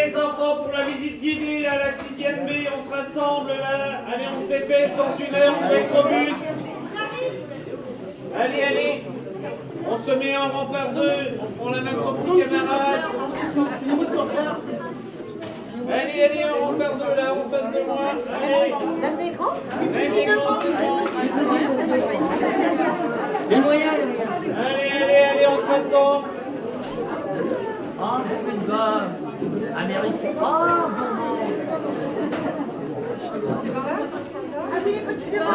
les enfants, pour la visite guidée, là, la 6e B, on se rassemble là. Allez, on se dépêche dans une heure, on va être au bus. Allez, allez. On se met en rang par deux, on prend la main de son petit camarade. Allez, allez, on rang par deux là, on passe de moi. Allez. Même les grands? Même les grands, tout le monde. Les moyens. Allez, allez, allez, on se rassemble. Ah, c'est une bonne américaine. Ah, Ah oui, les petits devants.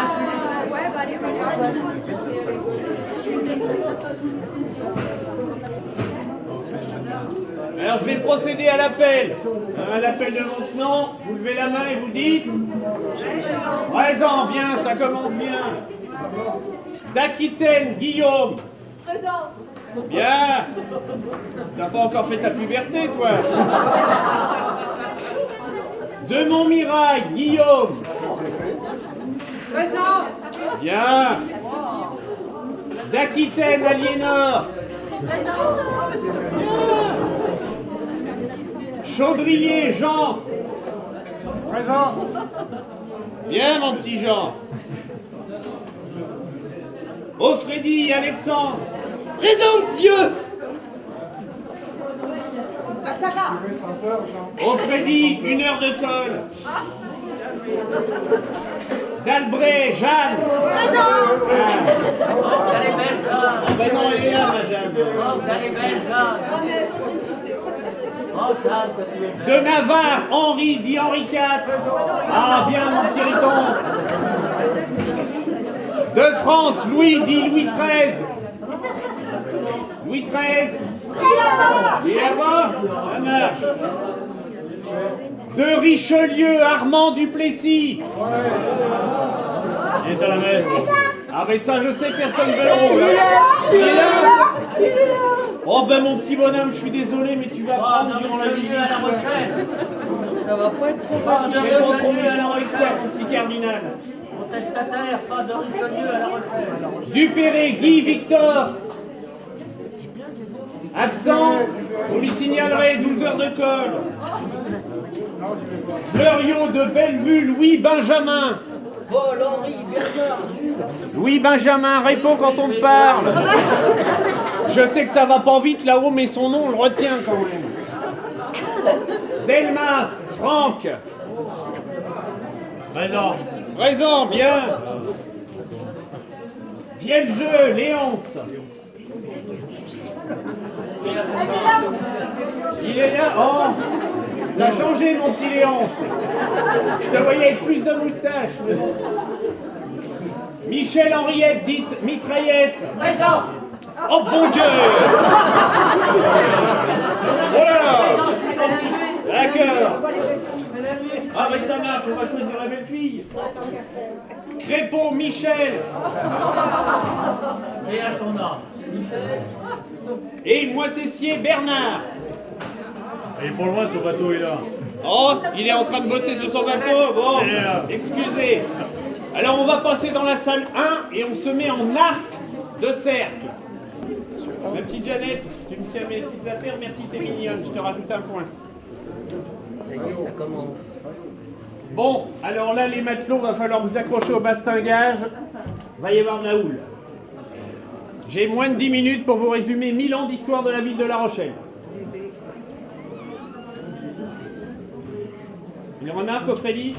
Ouais, bah allez, regarde. Alors je vais procéder à l'appel. À l'appel de maintenant, vous levez la main et vous dites présent, bien, ça commence bien. D'Aquitaine, Guillaume. Présent. Bien. T'as pas encore fait ta puberté, toi. De Montmirail, Guillaume. Présent. Bien. D'Aquitaine, Aliénor. Chaudrier, Jean. Présent. Bien, mon petit Jean. Offredi, Alexandre. Présent, monsieur. Ah, Sarah. Offredi, 1 heure de colle. D'Albret, Jeanne. Présent. vous allez belle, Jeanne. Ah ben non, elle est là, ma Jeanne. Oh, vous allez belle, Jeanne. Oh, Jeanne, que tu es belle. De Navarre, Henri, dit Henri IV. Ah, bien, mon petit Riton. De France, Louis, dit Louis XIII. Louis XIII. Et là-bas, ça marche. De Richelieu, Armand Duplessis. Il est à la messe. Ah mais ça, je sais, personne ne veut le rôle. Il est là. Oh ben mon petit bonhomme, je suis désolé, mais tu vas Oh, prendre non, durant mais la je visite. vais à La Rochelle. Ça va pas être trop Oh, Je vais pas trop méchant avec toi, mon petit cardinal. Mon testataire, pas de Richelieu à La Rochelle. Dupéré, Guy, Victor. Absent, vous lui signalerez 12 heures de colle. Fleuriot de Bellevue, Louis Benjamin. Paul, Henri, Bernard, Jules. Louis Benjamin, réponds quand on te parle. Je sais que ça va pas vite là-haut, mais son nom, on le retient quand même. Delmas, Franck. Présent. Présent, bien. Vieljeu, Léonce. Il est là. Oh, t'as changé, mon petit Léonce. Je te voyais avec plus de moustache. Mais bon. Michel Henriette, dite Mitraillette. Présent. Oh bon Dieu. Oh là là. D'accord. Ah mais ça marche, on va choisir la belle fille. Crépeau, Michel. Et à son âme. Et Moitessier, Bernard. Il est pour loin, ce bateau est là. Oh, il est en train de bosser sur son bateau. Bon, Il est là. excusez. Alors on va passer dans la salle 1 et on se met en arc de cercle. Ma petite Jeannette, tu me tiens mes petites affaires, merci, t'es mignonne, je te rajoute un point. Ça commence. Bon, alors là les matelots, va falloir vous accrocher au bastingage. Va y avoir de la houle. J'ai moins de 10 minutes pour vous résumer 1000 ans d'histoire de la ville de La Rochelle. Une remarque, Offredi?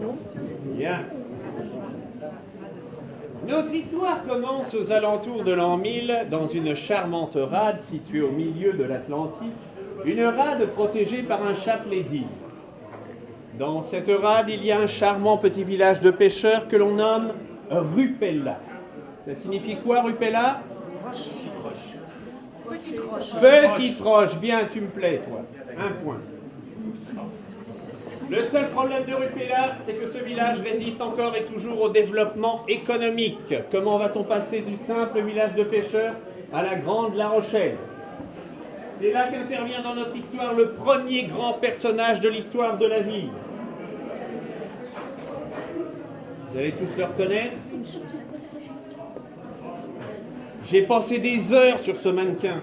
Non. Bien. Notre histoire commence aux alentours de l'an 1000 dans une charmante rade située au milieu de l'Atlantique, une rade protégée par un chapelet d'îles. Dans cette rade, il y a un charmant petit village de pêcheurs que l'on nomme Rupella. Ça signifie quoi, Rupella? Petite roche. Petite roche, bien, tu me plais, toi. Un point. Le seul problème de Rupella, c'est que ce village résiste encore et toujours au développement économique. Comment va-t-on passer du simple village de pêcheurs à la grande La Rochelle? C'est là qu'intervient dans notre histoire le premier grand personnage de l'histoire de la ville. Vous allez tous le reconnaître? J'ai passé des heures sur ce mannequin.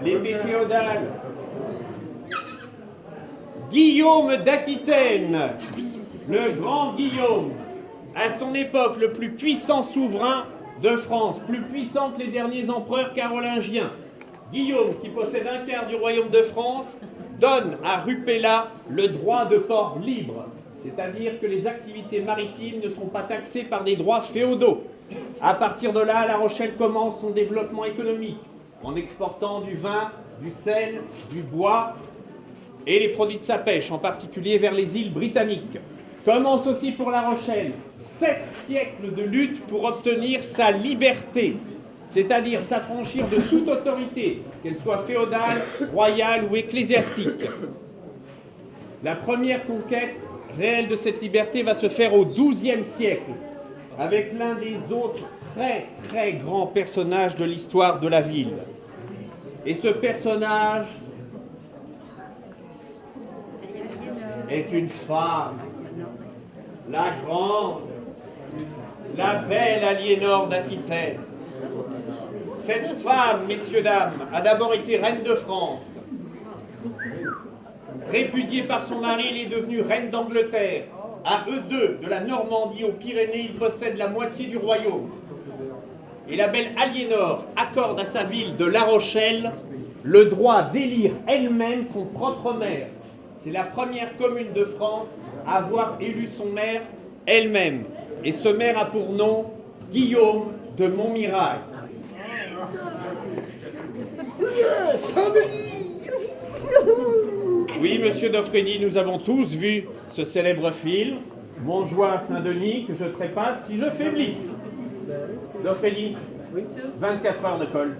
L'épée féodale. Guillaume d'Aquitaine, le grand Guillaume, à son époque le plus puissant souverain de France, plus puissant que les derniers empereurs carolingiens. Guillaume, qui possède un quart du royaume de France, donne à Rupella le droit de port libre, c'est-à-dire que les activités maritimes ne sont pas taxées par des droits féodaux. À partir de là, La Rochelle commence son développement économique en exportant du vin, du sel, du bois et les produits de sa pêche, en particulier vers les îles britanniques. Commence aussi pour La Rochelle 7 siècles de lutte pour obtenir sa liberté, c'est-à-dire s'affranchir de toute autorité, qu'elle soit féodale, royale ou ecclésiastique. La première conquête réelle de cette liberté va se faire au XIIe siècle, avec l'un des autres très très grands personnages de l'histoire de la ville. Et ce personnage est une femme, la grande, la belle Aliénor d'Aquitaine. Cette femme, messieurs, dames, a d'abord été reine de France. Répudiée par son mari, elle est devenue reine d'Angleterre. À eux deux, de la Normandie aux Pyrénées, ils possèdent la moitié du royaume. Et la belle Aliénor accorde à sa ville de La Rochelle le droit d'élire elle-même son propre maire. C'est la première commune de France à avoir élu son maire elle-même. Et ce maire a pour nom Guillaume de Montmirail. Oui, monsieur Doffredi, nous avons tous vu ce célèbre film, Montjoie à Saint-Denis, que je trépasse si je faiblis. Doffredi, 24 heures de colle.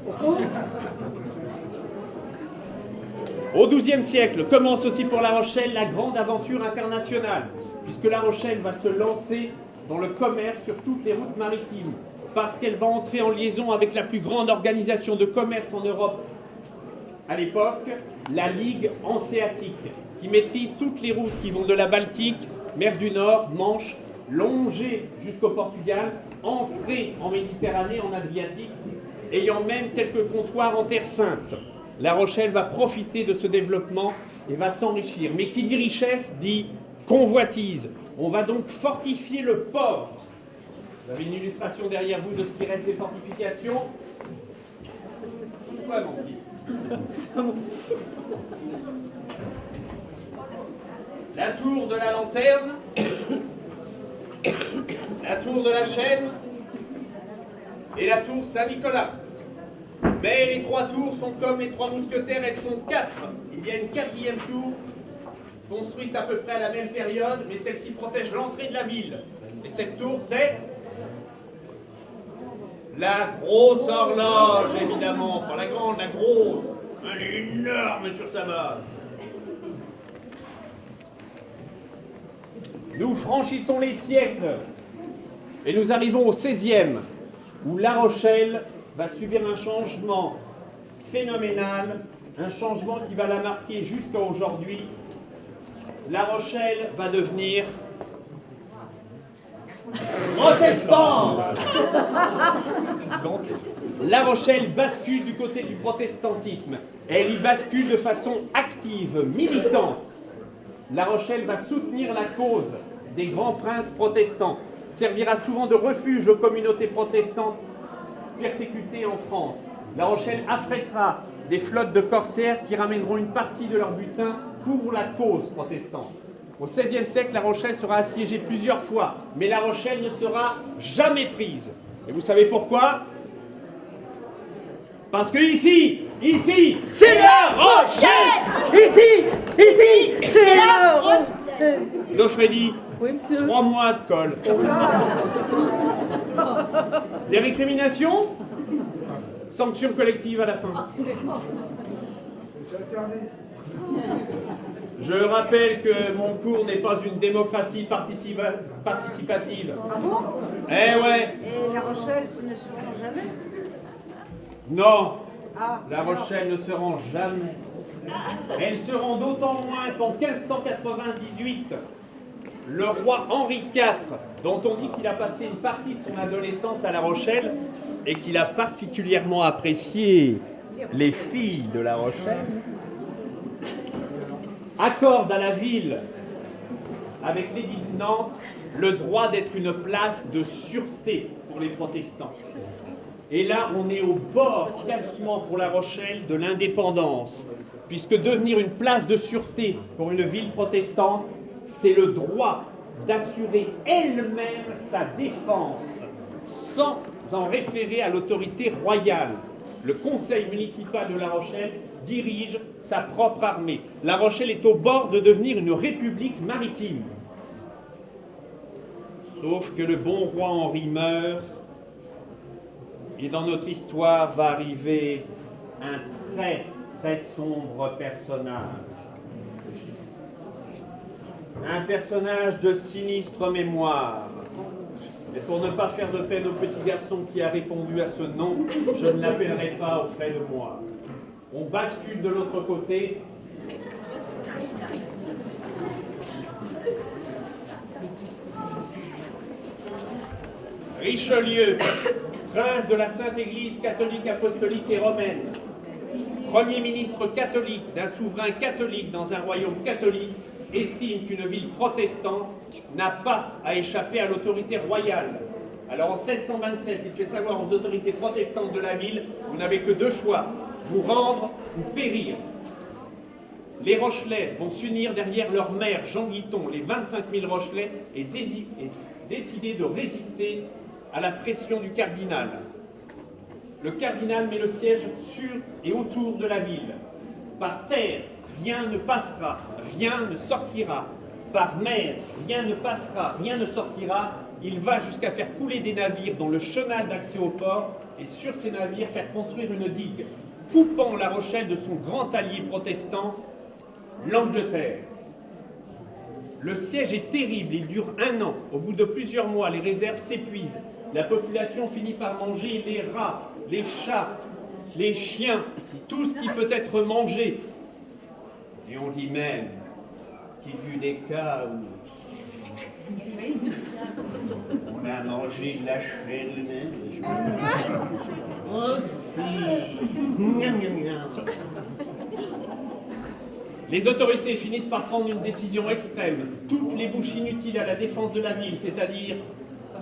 Au XIIe siècle commence aussi pour La Rochelle la grande aventure internationale, puisque La Rochelle va se lancer dans le commerce sur toutes les routes maritimes, parce qu'elle va entrer en liaison avec la plus grande organisation de commerce en Europe à l'époque, la Ligue hanséatique, qui maîtrise toutes les routes qui vont de la Baltique, mer du Nord, Manche, longer jusqu'au Portugal, entrer en Méditerranée, en Adriatique, ayant même quelques comptoirs en Terre Sainte. La Rochelle va profiter de ce développement et va s'enrichir. Mais qui dit richesse dit convoitise. On va donc fortifier le port. Vous avez une illustration derrière vous de ce qui reste des fortifications. Pourquoi, mon petit ? La tour de la lanterne, la tour de la chaîne et la tour Saint-Nicolas. Mais les trois tours sont comme les trois mousquetaires, elles sont 4. Il y a une 4e tour, construite à peu près à la même période, mais celle-ci protège l'entrée de la ville. Et cette tour, c'est la grosse horloge, évidemment, pas la grande, la grosse. Elle est énorme sur sa base. Nous franchissons les siècles et nous arrivons au XVIe, où La Rochelle va subir un changement phénoménal, un changement qui va la marquer jusqu'à aujourd'hui. La Rochelle va devenir protestante. La Rochelle bascule du côté du protestantisme. Elle y bascule de façon active, militante. La Rochelle va soutenir la cause des grands princes protestants, servira souvent de refuge aux communautés protestantes persécutées en France. La Rochelle affrétera des flottes de corsaires qui ramèneront une partie de leur butin pour la cause protestante. Au XVIe siècle, La Rochelle sera assiégée plusieurs fois, mais La Rochelle ne sera jamais prise. Et vous savez pourquoi ? Parce que ici, c'est La Rochelle. Ici, c'est La Rochelle. Doffredi, Oui, monsieur. 3 mois de colle. Des récriminations ? Sanction collective à la fin. Je rappelle que mon cours n'est pas une démocratie participative. Ah bon? Eh ouais. Et La Rochelle, ce ne seront jamais? Non. Ah, La Rochelle ne se rend jamais. Elle se rend d'autant moins qu'en 1598, le roi Henri IV, dont on dit qu'il a passé une partie de son adolescence à La Rochelle et qu'il a particulièrement apprécié les filles de La Rochelle, accorde à la ville, avec l'édit de Nantes, le droit d'être une place de sûreté pour les protestants. Et là, on est au bord, quasiment pour La Rochelle, de l'indépendance, puisque devenir une place de sûreté pour une ville protestante, c'est le droit d'assurer elle-même sa défense, sans en référer à l'autorité royale. Le conseil municipal de La Rochelle dirige sa propre armée. La Rochelle est au bord de devenir une république maritime. Sauf que le bon roi Henri meurt, et dans notre histoire va arriver un très très sombre personnage. Un personnage de sinistre mémoire. Et pour ne pas faire de peine au petit garçon qui a répondu à ce nom, je ne l'appellerai pas auprès de moi. On bascule de l'autre côté. Richelieu, prince de la Sainte Église catholique, apostolique et romaine, premier ministre catholique d'un souverain catholique dans un royaume catholique, estime qu'une ville protestante n'a pas à échapper à l'autorité royale. Alors en 1627, il fait savoir aux autorités protestantes de la ville, vous n'avez que deux choix, vous rendre ou périr. Les Rochelais vont s'unir derrière leur maire, Jean Guiton, les 25 000 Rochelais, et décider de résister à la pression du cardinal. Le cardinal met le siège sur et autour de la ville. Par terre, rien ne passera, rien ne sortira. Par mer, rien ne passera, rien ne sortira. Il va jusqu'à faire couler des navires dans le chenal d'accès au port et sur ces navires faire construire une digue, coupant La Rochelle de son grand allié protestant, l'Angleterre. Le siège est terrible, il dure 1 an. Au bout de plusieurs mois, les réserves s'épuisent. La population finit par manger les rats, les chats, les chiens, tout ce qui peut être mangé. Et on dit même qu'il y a eu des cas où on a mangé de la chair humaine. Les autorités finissent par prendre une décision extrême. Toutes les bouches inutiles à la défense de la ville, c'est-à-dire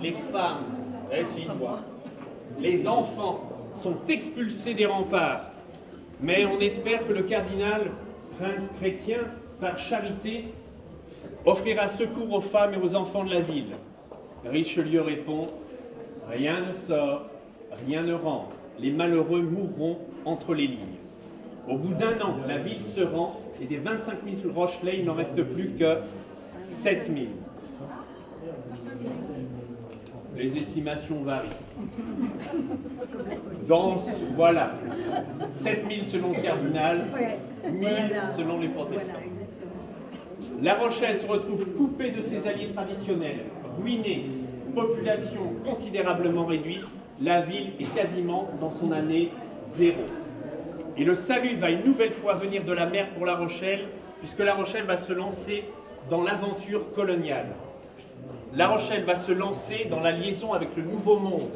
les femmes, les enfants, sont expulsés des remparts. Mais on espère que le cardinal, prince chrétien, par charité, offrira secours aux femmes et aux enfants de la ville. Richelieu répond, rien ne sort, rien ne rentre. Les malheureux mourront entre les lignes. Au bout d'1 an, la ville se rend et des 25 000 Rochelais, il n'en reste plus que 7 000. Les estimations varient. Voilà, 7 000 selon le cardinal, 1 000 selon les protestants. La Rochelle se retrouve coupée de ses alliés traditionnels, ruinée, population considérablement réduite, la ville est quasiment dans son année 0. Et le salut va une nouvelle fois venir de la mer pour La Rochelle, puisque La Rochelle va se lancer dans l'aventure coloniale. La Rochelle va se lancer dans la liaison avec le Nouveau Monde.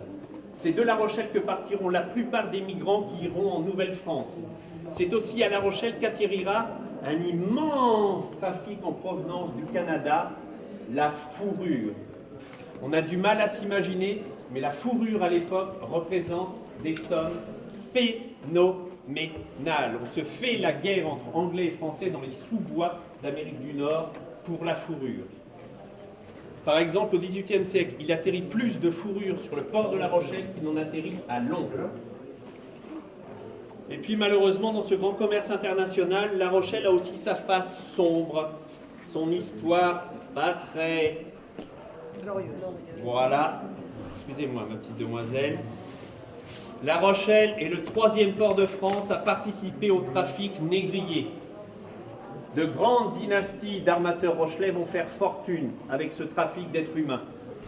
C'est de La Rochelle que partiront la plupart des migrants qui iront en Nouvelle-France. C'est aussi à La Rochelle qu'atterrira un immense trafic en provenance du Canada, la fourrure. On a du mal à s'imaginer, mais la fourrure à l'époque représente des sommes phénoménales. On se fait la guerre entre Anglais et Français dans les sous-bois d'Amérique du Nord pour la fourrure. Par exemple, au XVIIIe siècle, il atterrit plus de fourrure sur le port de La Rochelle qu'il n'en atterrit à Londres. Et puis malheureusement, dans ce grand commerce international, La Rochelle a aussi sa face sombre, son histoire pas très... Voilà, excusez-moi ma petite demoiselle. La Rochelle est le 3e port de France à participer au trafic négrier. De grandes dynasties d'armateurs rochelais vont faire fortune avec ce trafic d'êtres humains.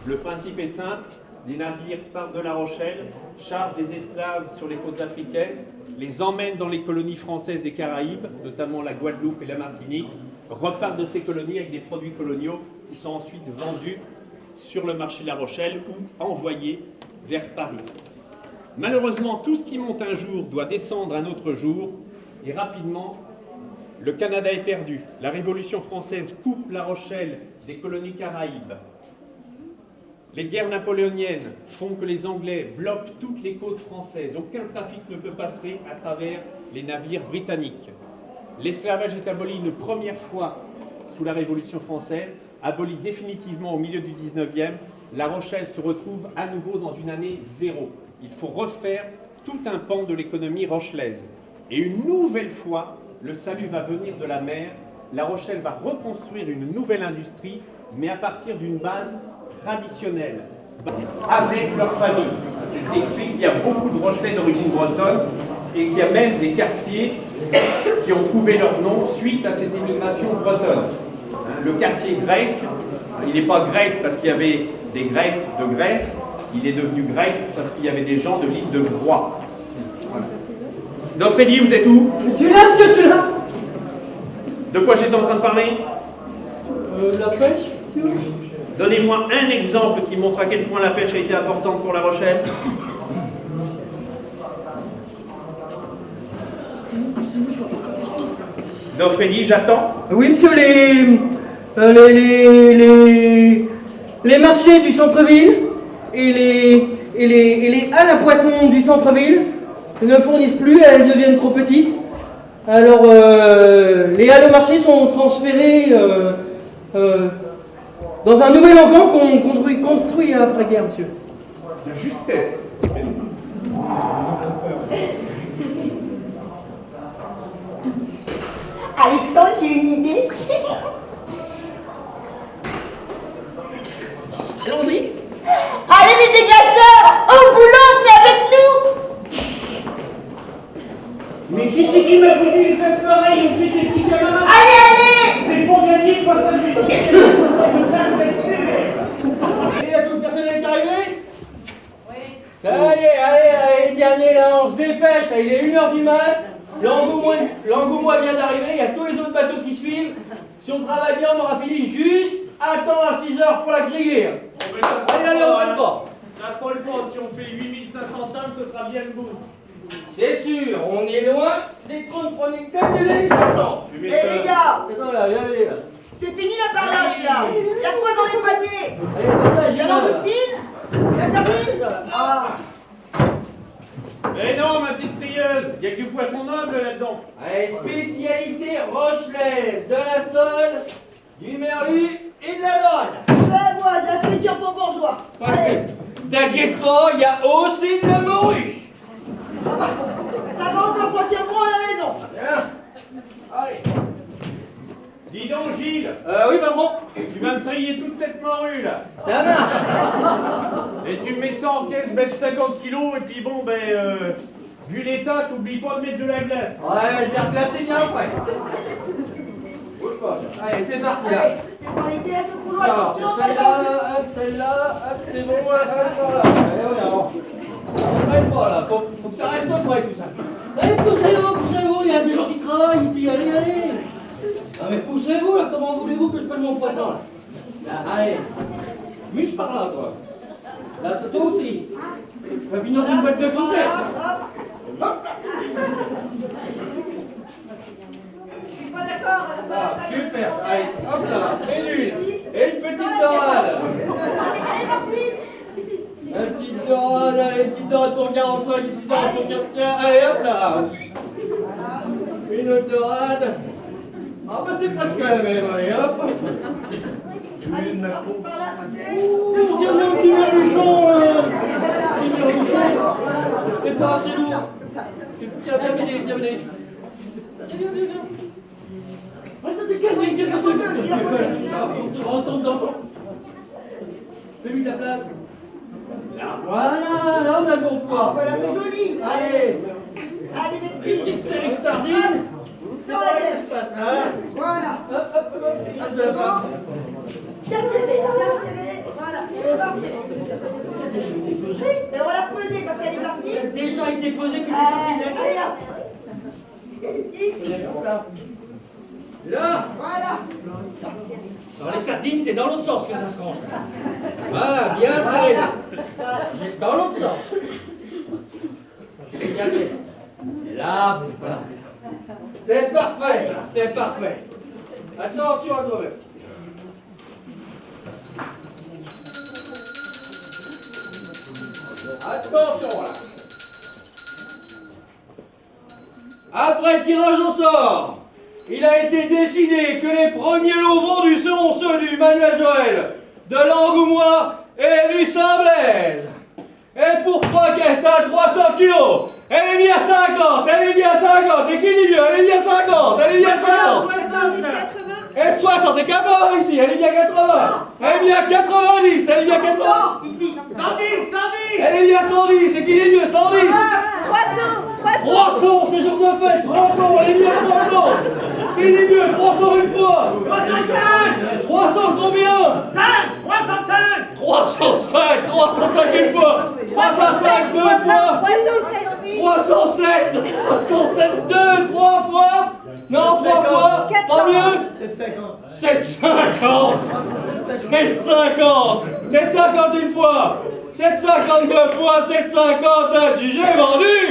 Le principe est simple, des navires partent de La Rochelle, chargent des esclaves sur les côtes africaines, les emmènent dans les colonies françaises des Caraïbes, notamment la Guadeloupe et la Martinique, repartent de ces colonies avec des produits coloniaux qui sont ensuite vendus sur le marché de La Rochelle ou envoyés vers Paris. Malheureusement, tout ce qui monte un jour doit descendre un autre jour, et rapidement, Le Canada est perdu. La Révolution française coupe La Rochelle des colonies caraïbes. Les guerres napoléoniennes font que les Anglais bloquent toutes les côtes françaises. Aucun trafic ne peut passer à travers les navires britanniques. L'esclavage est aboli une première fois sous la Révolution française, aboli définitivement au milieu du 19e. La Rochelle se retrouve à nouveau dans une année zéro. Il faut refaire tout un pan de l'économie rochelaise. Et une nouvelle fois, le salut va venir de la mer. La Rochelle va reconstruire une nouvelle industrie, mais à partir d'une base traditionnelle, avec leur famille. C'est ce qui explique qu'il y a beaucoup de Rochelais d'origine bretonne et qu'il y a même des quartiers qui ont trouvé leur nom suite à cette immigration bretonne. Le quartier grec, il n'est pas grec parce qu'il y avait des Grecs de Grèce, il est devenu grec parce qu'il y avait des gens de l'île de Groix. Voilà. Dofredi, vous êtes où? Je suis là, monsieur, je suis là. De quoi j'étais en train de parler? La pêche. Donnez-moi un exemple qui montre à quel point la pêche a été importante pour La Rochelle. Dofredi, j'attends. Oui, monsieur, les marchés du centre-ville et les halles à poissons du centre-ville ne fournissent plus, elles deviennent trop petites. Alors, les halles au marché sont transférées dans un nouvel hangar qu'on construit après-guerre, monsieur. De justesse. Alexandre, j'ai une idée. Landry? Allez les dégasseurs, au boulot, venez avec nous. Mais qui c'est qui m'a foutu une place pareille? On fait ses petits camarades. Allez, C'est pour gagner le passage du temps. Et la toute personne est arrivée? Oui. Ça y est, allez, dernier là, on se dépêche, là, il est 1h du mat. L'Angoumois vient d'arriver, il y a tous les autres bateaux qui suivent. Si on travaille bien, on aura fini juste à temps à 6h pour la griller. Allez, on freine pas. N'affole pas, si on fait 8500 tonnes, ce sera bien le bout. C'est sûr, on est loin des comptes chroniques des années 60. les gars, Attends là, allez là. c'est fini la parlotte là. Il y a quoi dans les paniers? Allez, partage, Il y a l'angoustine, la sardine. Ah, Mais non, ma petite trieuse, il n'y a que du poisson noble là-dedans. Allez, spécialité rochelaise, de la sole, du merlu et de la donne. je vais moi de la friture pour bourgeois. Allez, T'inquiète pas, il y a aussi de la morue. ça va encore sentir bon à la maison. Bien. Allez. Dis donc, Gilles, Oui, patron. tu vas me trier toute cette morue là. Ça marche. Et tu me mets ça en caisse, bête 50 kilos, et puis bon, vu l'état, t'oublies pas de mettre de la glace. Ouais, je vais reclasser bien après. Bouge pas. Allez, c'est parti là. Allez, descends les pièces au couloir, Alors, attention, celle-là, hop, c'est bon, hop, par là. Allez, on avance. On traîne pas là, faut que ça reste prêt tout ça. Allez, poussez-vous, il y a des gens qui travaillent ici, allez. Ah mais poussez-vous là, comment voulez-vous que je prenne mon poisson là? Allez, muse par là toi. Là, toi aussi. Tu vas finir d'une boîte de concert. hop. Je suis pas d'accord. Ah, super, allez, hop là, et l'huile, et une petite dorade. Allez, parti. Une petite dorade, allez, une petite dorade pour 45, une petite dorade pour 44, allez hop là. Une autre dorade. Ah bah c'est presque la même, allez hop. Allez, par là à côté. Regardez un petit merluchon, Voilà. petit merluchon. C'est pas assez lourd. Comme ça. Viens, venez. Viens. Reste tu retournes dans ton. Fais-lui ta place. Voilà, là on a le bon poids. Voilà, c'est joli. Allez, Allez, mes une petits. petite série de sardines. Dans la caisse. Voilà. Il reste de la place. Bien serré. Voilà. C'est parti. Et on va la peser parce qu'elle est partie. Déjà été posé que les Allez là. Ici. Là, Voilà. dans les sardines, c'est dans l'autre sens que ça se range. Voilà, bien serré. Voilà. Dans l'autre sens. Et là, voilà. C'est parfait, ça, c'est parfait. Attention à toi-même. Attention, là. Après tirage au sort, il a été décidé que les premiers lots vendus seront ceux du Manuel Joël, de l'Angoumois et du Saint-Blaise. Et pour 3 caisses à 300 kilos, elle est bien 50, elle est bien 50, et qui dit mieux, elle est bien 50, elle est bien 50. Et 60 et 80 ici, elle est bien 80. Elle est bien 90, elle est bien 80. Ici. 110, 110. Elle est bien 110, et qui dit mieux, 110. 300. 300, c'est jour de fête, 300, elle est bien 300. Qui dit mieux, 300 une fois. 305. 300 combien? 5, 305. 305, 305 une fois. 305 deux fois. 307, 307 deux, 3 fois. Non, 3 fois. Pas mieux. 750. 750. 750 une fois. 752 fois. 750. J'ai vendu.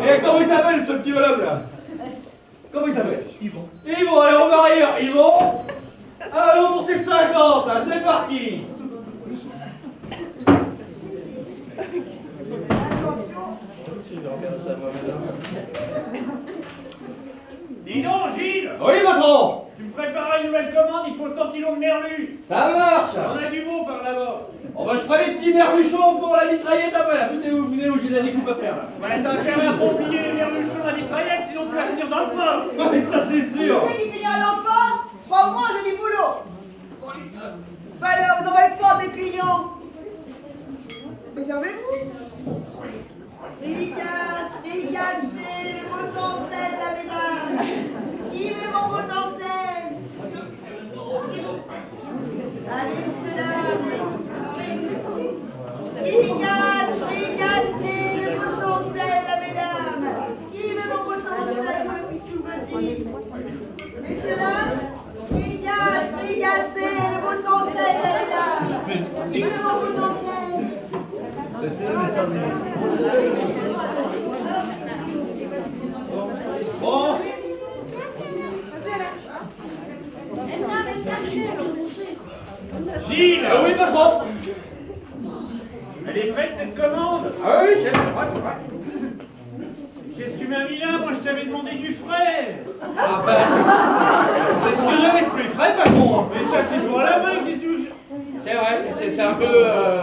Et comment il s'appelle ce petit bonhomme là? Comment il s'appelle? Yvon. Yvon, allez, on va rire. Yvon. Allons pour 750. Là, c'est parti. Dis donc, Gilles, Oui, patron. tu me prépares une nouvelle commande, il faut 100 kilos de merlu. Ça marche. On a du beau par là-bas. On va je ferai des petits merluchons pour la mitraillette après là. Vous savez où j'ai de la découpe à faire là. Ouais, t'as intérêt à pas oublier les merluchons à mitraillette, sinon tu vas finir dans le port. Mais ça c'est sûr. Qui c'est qui finira dans le port? Pas moi, j'ai du boulot. Bah alors, vous envoyez le port des clients. Mais servez-vous. Fricasse, c'est les beaux sans sel, la mesdames. Qui veut mon beau sans sel? Allez, messieurs, dames. Fricasse, c'est les beaux sans sel, la mesdames. Qui veut mon beau sans sel pour le pitou, vas-y. Messieurs, dames. Fricasse, c'est les beaux sans sel, la mesdames. Qui veut mon beau sans sel? Bon, Gilles, Oui, patron. elle est prête cette commande? Ah oui, c'est vrai, c'est vrai. Qu'est-ce que tu m'as mis là? Moi je t'avais demandé du frais. Ah bah c'est ce que j'avais de plus frais, patron. Mais ça c'est pour la main, qu'est-ce que tu veux? C'est vrai, c'est un peu...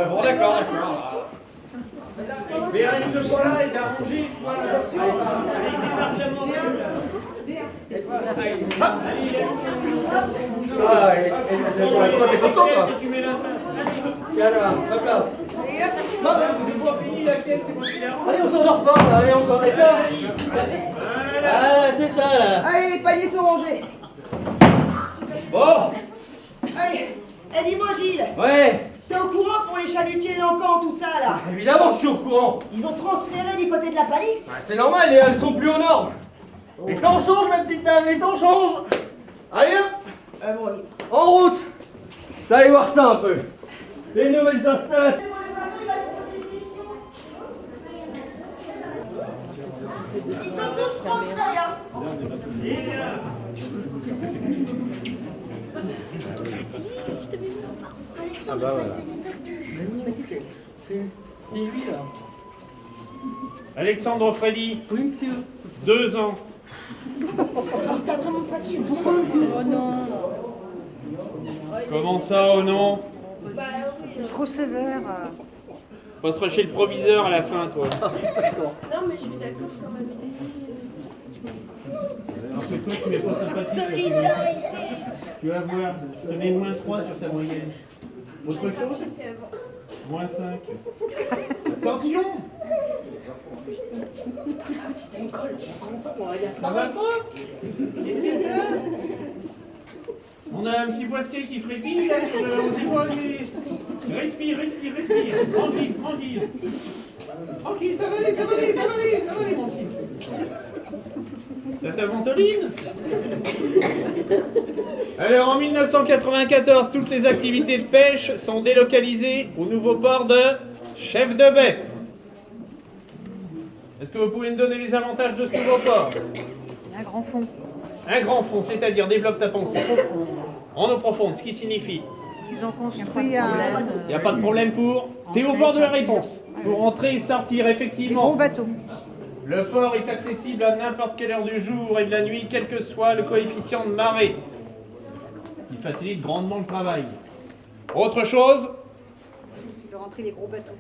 Bon d'accord. Mais arrive de quoi là et d'arranger quoi là? Allez, département là. Ah, t'es constant toi. Si tu mets là ça. Tiens là, hop là. Allez, hop. Hop. C'est pas fini la caisse, c'est moi qui la rends. Allez, on s'endort pas là, allez, on s'en éteint. Ah, c'est ça là. Allez, les paniers sont rangés. Bon, Allez, dis-moi Gilles, ouais, t'es au courant pour les chalutiers, l'encan, tout ça là? évidemment que je suis au courant. Ils ont transféré du côté de la palisse? Bah, c'est normal, elles sont plus aux normes. Les temps changent, ma petite dame, les temps changent. Allez hop, Bon, allez. en route. Allez voir ça un peu. Les nouvelles installations. Ils sont tous rentrés, hein? Ah bah voilà. Alexandre Freddy, Oui, monsieur. 2 ans. T'as vraiment pas de chance. Oh non. Comment ça, oh non? Trop sévère. On passera chez le proviseur à la fin, toi. Non, mais je suis d'accord quand même. Alors que toi, tu n'es pas sympathique. Tu vas voir, je te mets moins 3 sur ta moyenne. Autre chose? Moins 5. Attention! Ça va pas? On a un petit boisquet qui frétille là, on s'y voit les... Respire. Tranquille. Tranquille, ça va aller, mon petit. T'as ta ventoline? Alors en 1994, toutes les activités de pêche sont délocalisées au nouveau port de Chef de Baie. Est-ce que vous pouvez me donner les avantages de ce nouveau port? Un grand fond. Un grand fond, c'est-à-dire développe ta pensée. En eau profonde, ce qui signifie? Ils ont construit un... Il n'y a pas de problème pour... T'es au bord de la réponse. Pour entrer et sortir, Des effectivement. gros bateaux. Le port est accessible à n'importe quelle heure du jour et de la nuit, quel que soit le coefficient de marée. Il facilite grandement le travail. Autre chose? Il faut rentrer les gros bateaux.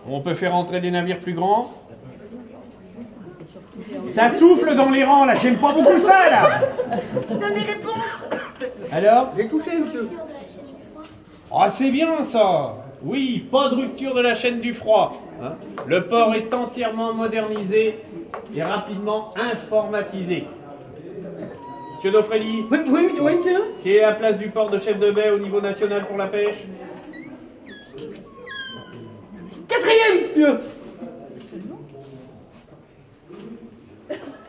On peut faire entrer des navires plus grands. Ça souffle dans les rangs, là. J'aime pas beaucoup ça, là. Donne les réponses. Alors? J'ai touché, monsieur. Ah, c'est bien, ça. Oui, pas de rupture de la chaîne du froid. Hein. Le port est entièrement modernisé et rapidement informatisé. Monsieur Daufrelli, Oui, monsieur. quelle est la place du port de chef de baie au niveau national pour la pêche? 4e, monsieur.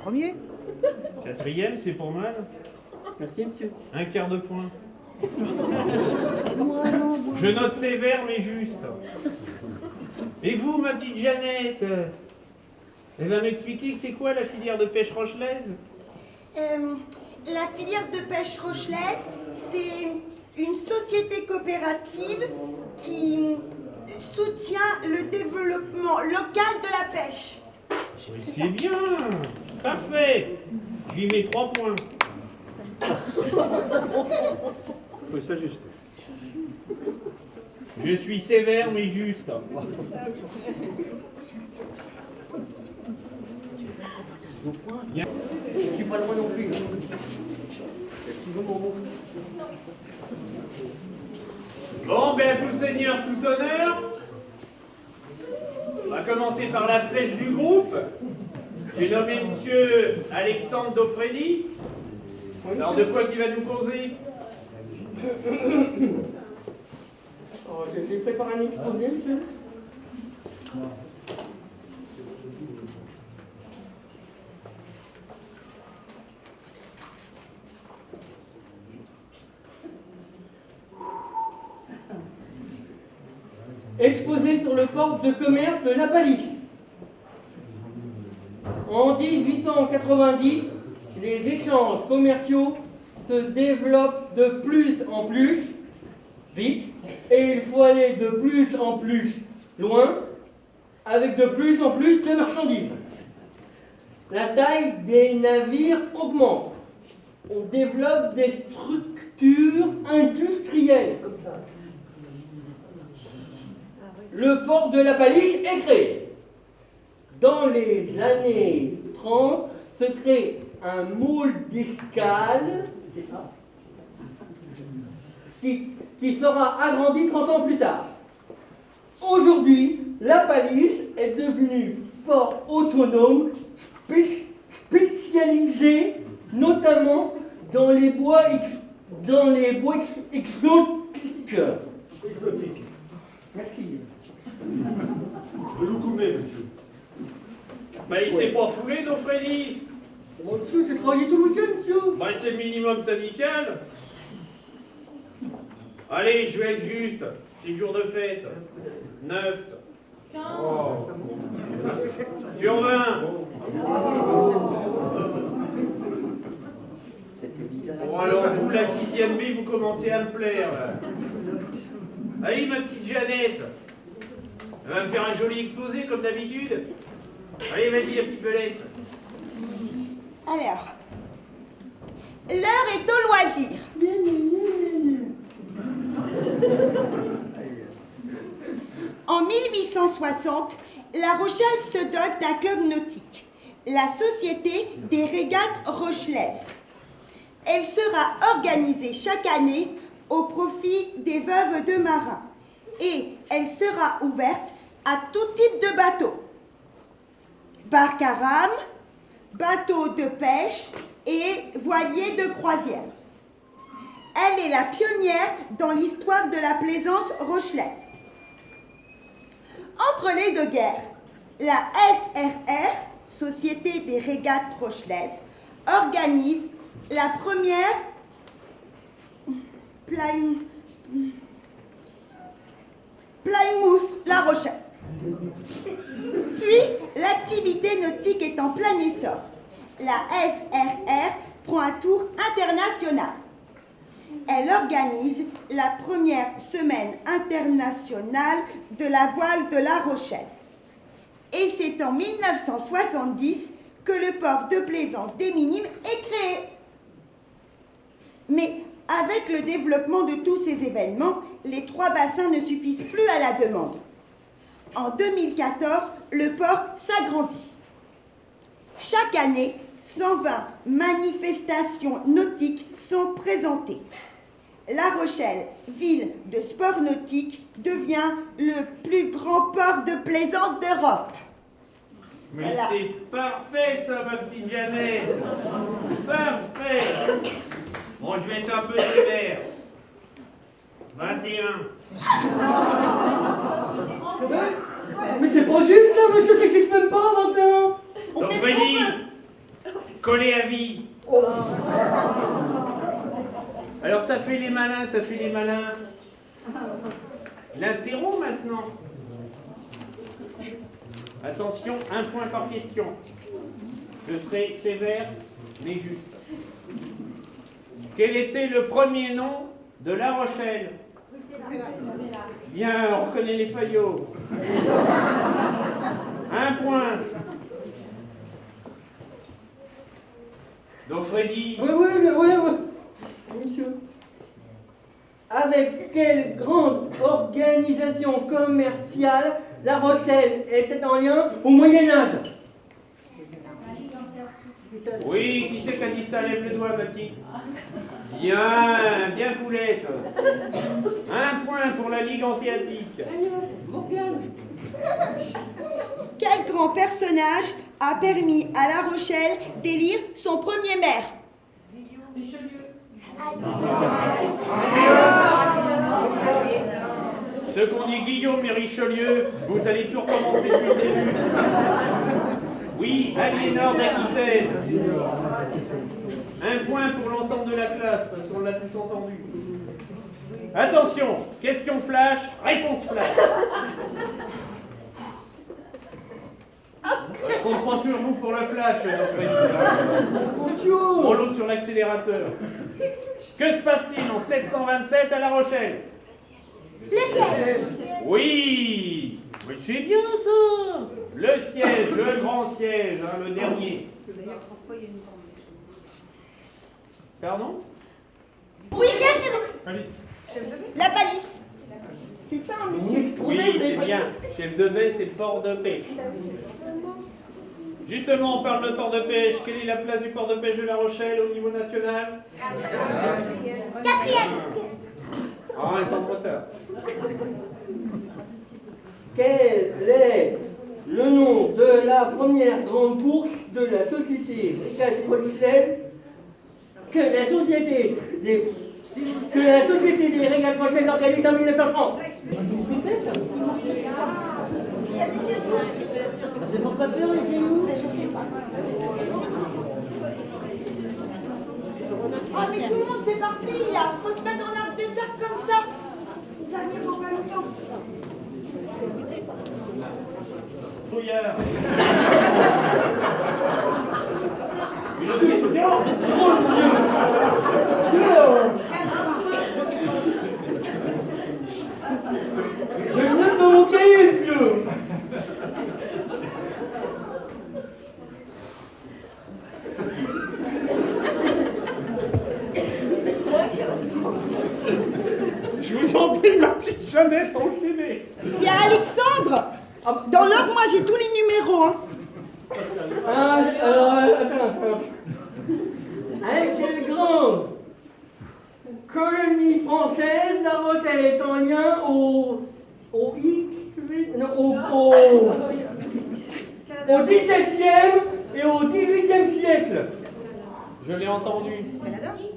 Premier. 4e, c'est pour mal. Merci, monsieur. Un quart de point. Je note sévère mais juste. Et vous, ma petite Jeannette, elle va m'expliquer c'est quoi la filière de pêche rochelaise? La filière de pêche rochelaise, c'est une société coopérative qui soutient le développement local de la pêche. C'est bien. Parfait. Je lui mets 3 points. Oui, ça juste. Je suis sévère mais juste. Je suis pas loin non plus. Bon, ben à tout seigneur, tout honneur. On va commencer par la flèche du groupe. J'ai nommé monsieur Alexandre Daufrelli. Alors de quoi qu'il va nous causer? Oh, j'ai préparé un exposé, monsieur. Exposé sur le port de commerce de La Palisse. En 1890, les échanges commerciaux se développent de plus en plus vite et il faut aller de plus en plus loin avec de plus en plus de marchandises. La taille des navires augmente. On développe des structures industrielles comme ça. Le port de La Palisse est créé. Dans les années 30, se crée un moule d'escale, c'est ça, qui sera agrandi 30 ans plus tard. Aujourd'hui, La Palisse est devenu port autonome spécialisé notamment dans les bois exotiques. Merci. Le loukoumé, monsieur. Ben il s'est pas foulé, Daufrelli. Bon, monsieur, j'ai travaillé tout le week-end, monsieur. Ben c'est le minimum syndical. Allez, je vais être juste. C'est jour de fête. 9. Oh. Sur 20. Bon alors vous, la 6e B, vous commencez à me plaire. Là. Allez, ma petite Jeannette. Elle va me faire un joli exposé comme d'habitude. Allez, vas-y, la petite belette. Alors, l'heure est au loisir. En 1860, La Rochelle se dote d'un club nautique, la Société des régates rochelaises. Elle sera organisée chaque année au profit des veuves de marins et elle sera ouverte à tout type de bateaux. Barques à rame, bateaux de pêche et voiliers de croisière. Elle est la pionnière dans l'histoire de la plaisance rochelaise. Entre les deux guerres, la SRR, Société des régates rochelaises, organise la première Plymouth La Rochelle. Puis, l'activité nautique est en plein essor. La SRR prend un tour international. Elle organise la première semaine internationale de la voile de La Rochelle. Et c'est en 1970 que le port de plaisance des Minimes est créé. Mais avec le développement de tous ces événements, les 3 bassins ne suffisent plus à la demande. En 2014, le port s'agrandit. Chaque année, 120 manifestations nautiques sont présentées. La Rochelle, ville de sport nautique, devient le plus grand port de plaisance d'Europe. Mais Voilà. c'est parfait ça, ma petite Jeannette. Parfait. Bon, je vais être un peu sévère. 21. Mais c'est pas juste ça, monsieur, ça n'existe même pas, 21. Donc Freddy, collé à vie. Alors ça fait les malins, ça fait les malins. L'interrompt maintenant. Attention, 1 point par question. Je serai sévère, mais juste. Quel était le premier nom de La Rochelle? Bien, on reconnaît les faillots. 1 point. Donc Freddy, Oui, monsieur. Avec quelle grande organisation commerciale La Rochelle était en lien au Moyen-Âge? oui, qui c'est qui a dit ça? Lève le doigt, ma petite. Bien poulette. 1 point pour la Ligue hanséatique. Quel grand personnage a permis à La Rochelle d'élire son premier maire? Ceux qu'on dit Guillaume et Richelieu, vous allez tout recommencer depuis le début. Oui, Aliénor d'Aquitaine. 1 point pour l'ensemble de la classe, parce qu'on l'a tous entendu. Attention, question flash, réponse flash. Je compte pas sur vous pour le flash, on l'autre sur l'accélérateur. Que se passe-t-il en 727 à La Rochelle? Le siège. Oui, mais c'est bien ça. Le siège, le grand siège, hein, le dernier. Pardon? Oui, la palisse. C'est ça, monsieur. Oui, c'est bien. Chef de baie, c'est le port de pêche. Justement, on parle de port de pêche. Quelle est la place du port de pêche de La Rochelle au niveau national? 4e. Ah, un temps de retard. Quel est le nom de la première grande course de la société régate française que la société des régates françaises organise en 1930? Il y a des cadeaux aussi. Vous ne pas faire les cadeaux? Je sais pas. Oh, mais tout le monde s'est parti là. Faut se mettre dans l'arbre de cercle comme ça. Il va mieux dans pas longtemps. Brouillard. Une autre question? Je note dans mon cahier, monsieur. Je vous en prie, ma petite Jeannette, enchaînez. C'est à Alexandre. Dans l'ordre, moi j'ai tous les numéros. Hein. Attends. Avec quelle grande colonie française La Rochelle est en lien au 17e et au 18e siècle? Je l'ai entendu.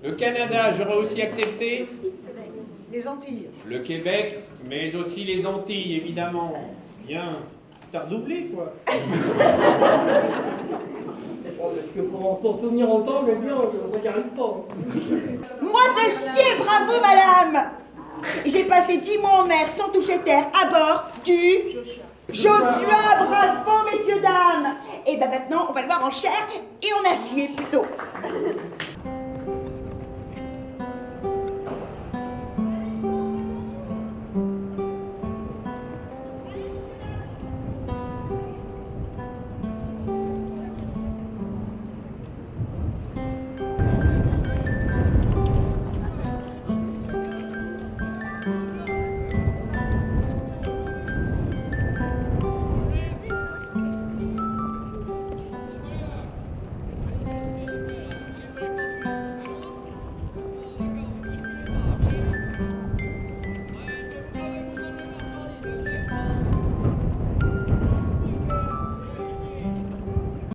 Le Canada, j'aurais aussi accepté. Les Antilles. Le Québec, mais aussi les Antilles, évidemment. Bien. T'as redoublé, quoi. Parce que pour s'en souvenir autant, je veux dire, on n'y arrive pas. Moitessier, bravo madame. J'ai passé 10 mois en mer sans toucher terre à bord du Joshua, bravo, messieurs, dames. Et ben maintenant, on va le voir en chair et en acier plutôt.